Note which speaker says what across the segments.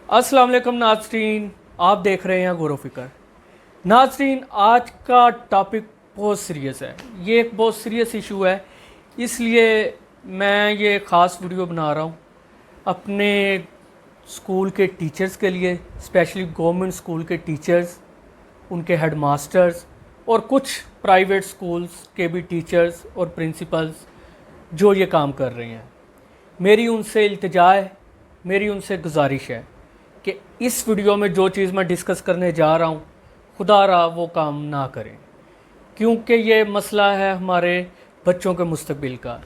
Speaker 1: अस्सलाम वालेकुम नाज़रीन, आप देख रहे हैं गौर फ़िक्र। नाज़रीन, आज का टॉपिक बहुत सीरियस है। ये एक बहुत सीरियस इशू है, इसलिए मैं ये ख़ास वीडियो बना रहा हूँ अपने स्कूल के टीचर्स के लिए, स्पेशली गवर्नमेंट स्कूल के टीचर्स, उनके हेड मास्टर्स और कुछ प्राइवेट स्कूल्स के भी टीचर्स और प्रिंसिपल्स जो ये काम कर रहे हैं। मेरी उनसे इल्तिजा है, मेरी उनसे गुजारिश है कि इस वीडियो में जो चीज़ मैं डिस्कस करने जा रहा हूँ, खुदा रहा वो काम ना करें, क्योंकि ये मसला है हमारे बच्चों के मुस्तकबिल का।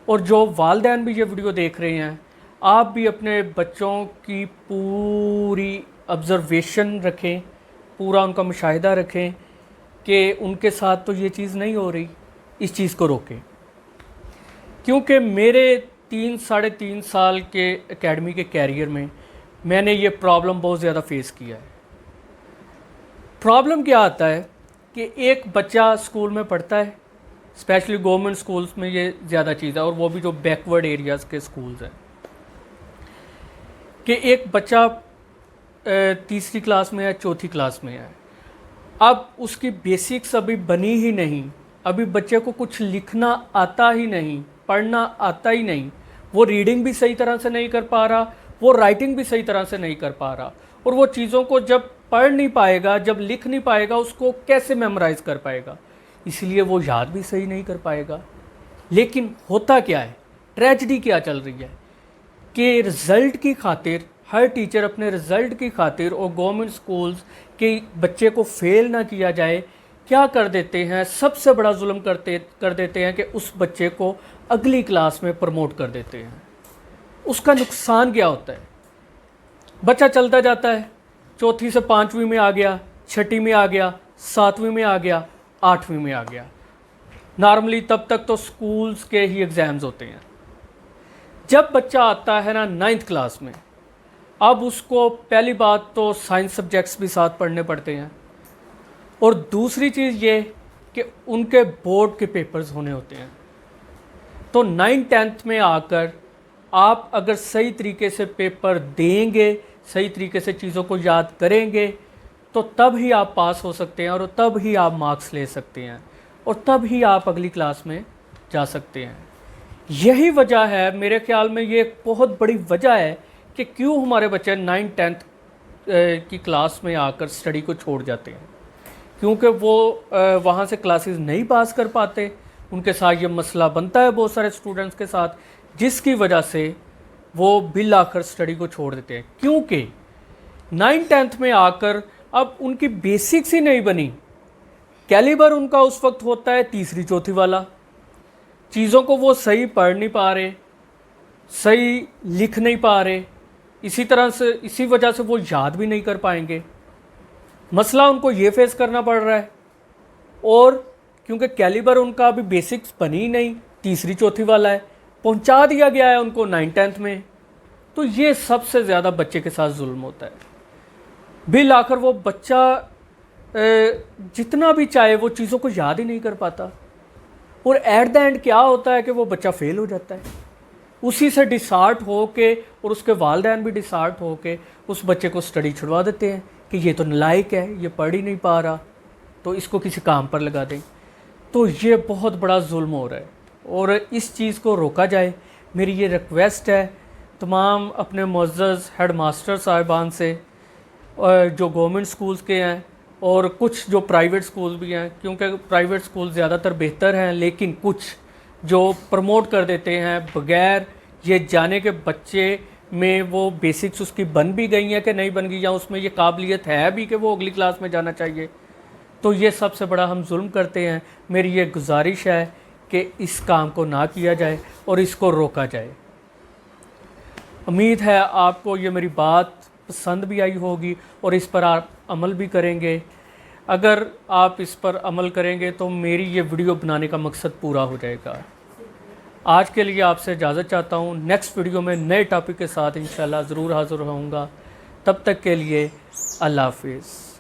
Speaker 1: और जो वालिदैन भी ये वीडियो देख रहे हैं, आप भी अपने बच्चों की पूरी ऑब्ज़र्वेशन रखें, पूरा उनका मुशाहिदा रखें कि उनके साथ तो ये चीज़ नहीं हो रही, इस चीज़ को रोकें। क्योंकि मेरे 3-3.5 साल के एकेडमी के कैरियर में मैंने ये प्रॉब्लम बहुत ज़्यादा फेस किया है। प्रॉब्लम क्या आता है कि एक बच्चा स्कूल में पढ़ता है, स्पेशली गवर्नमेंट स्कूल्स में ये ज़्यादा चीज़ है, और वो भी जो बैकवर्ड एरियाज़ के स्कूल्स हैं, कि एक बच्चा तीसरी क्लास में है, चौथी क्लास में है। अब उसकी बेसिक्स अभी बनी ही नहीं, अभी बच्चे को कुछ लिखना आता ही नहीं, पढ़ना आता ही नहीं, वो रीडिंग भी सही तरह से नहीं कर पा रहा, वो राइटिंग भी सही तरह से नहीं कर पा रहा, और वो चीज़ों को जब पढ़ नहीं पाएगा, जब लिख नहीं पाएगा, उसको कैसे मेमोराइज़ कर पाएगा, इसलिए वो याद भी सही नहीं कर पाएगा। लेकिन होता क्या है, ट्रेजेडी क्या चल रही है कि रिज़ल्ट की खातिर हर टीचर अपने रिज़ल्ट की खातिर और गवर्नमेंट स्कूल्स के बच्चे को फेल ना किया जाए, क्या कर देते हैं, सबसे बड़ा जुल्म कर देते हैं कि उस बच्चे को अगली क्लास में प्रमोट कर देते हैं। उसका नुकसान क्या होता है, बच्चा चलता जाता है, चौथी से 5वीं में आ गया, छठी में आ गया, 7वीं में आ गया, 8वीं में आ गया। नॉर्मली तब तक तो स्कूल्स के ही एग्ज़ाम्स होते हैं। जब बच्चा आता है ना 9th क्लास में, अब उसको पहली बात तो साइंस सब्जेक्ट्स भी साथ पढ़ने पड़ते हैं, और दूसरी चीज़ ये कि उनके बोर्ड के पेपर्स होने होते हैं। तो 9th-10th में आकर आप अगर सही तरीके से पेपर देंगे, सही तरीके से चीज़ों को याद करेंगे, तो तब ही आप पास हो सकते हैं, और तब ही आप मार्क्स ले सकते हैं, और तब ही आप अगली क्लास में जा सकते हैं। यही वजह है, मेरे ख्याल में ये एक बहुत बड़ी वजह है कि क्यों हमारे बच्चे 9th-10th की क्लास में आकर स्टडी को छोड़ जाते हैं, क्योंकि वो वहाँ से क्लासेस नहीं पास कर पाते। उनके साथ ये मसला बनता है बहुत सारे स्टूडेंट्स के साथ, जिसकी वजह से वो बिल आकर स्टडी को छोड़ देते हैं, क्योंकि 9th-10th में आकर अब उनकी बेसिक्स ही नहीं बनी। कैलिबर उनका उस वक्त होता है तीसरी चौथी वाला, चीज़ों को वो सही पढ़ नहीं पा रहे, सही लिख नहीं पा रहे, इसी वजह से वो याद भी नहीं कर पाएंगे। मसला उनको ये फेस करना पड़ रहा है, और क्योंकि कैलिबर उनका अभी बेसिक्स बनी ही नहीं, तीसरी चौथी वाला है, पहुंचा दिया गया है उनको 9th-10th में, तो ये सबसे ज़्यादा बच्चे के साथ जुल्म होता है। बिल आकर वो बच्चा जितना भी चाहे वो चीज़ों को याद ही नहीं कर पाता, और एट द एंड क्या होता है कि वो बच्चा फेल हो जाता है। उसी से डिसहार्ट हो के, और उसके वालिदैन भी डिसहार्ट हो के उस बच्चे को स्टडी छुड़वा देते हैं कि ये तो नालायक है, ये पढ़ ही नहीं पा रहा, तो इसको किसी काम पर लगा दें। तो ये बहुत बड़ा जुल्म हो रहा है, और इस चीज़ को रोका जाए। मेरी ये रिक्वेस्ट है तमाम अपने मुअज़्ज़ज़ हेड मास्टर साहिबान से, जो गवर्नमेंट स्कूल्स के हैं और कुछ जो प्राइवेट स्कूल भी हैं, क्योंकि प्राइवेट स्कूल ज़्यादातर बेहतर हैं, लेकिन कुछ जो प्रमोट कर देते हैं बग़ैर ये जाने के बच्चे में वो बेसिक्स उसकी बन भी गई हैं कि नहीं बन गई, या उसमें ये काबिलियत है भी कि वो अगली क्लास में जाना चाहिए, तो ये सबसे बड़ा हम जुल्म करते हैं। मेरी ये गुजारिश है कि इस काम को ना किया जाए और इसको रोका जाए। उम्मीद है आपको ये मेरी बात पसंद भी आई होगी और इस पर आप अमल भी करेंगे। अगर आप इस पर अमल करेंगे तो मेरी ये वीडियो बनाने का मकसद पूरा हो जाएगा। आज के लिए आपसे इजाज़त चाहता हूँ। नेक्स्ट वीडियो में नए टॉपिक के साथ इंशाल्लाह ज़रूर हाज़िर होऊंगा। तब तक के लिए अल्लाह हाफ़िज़।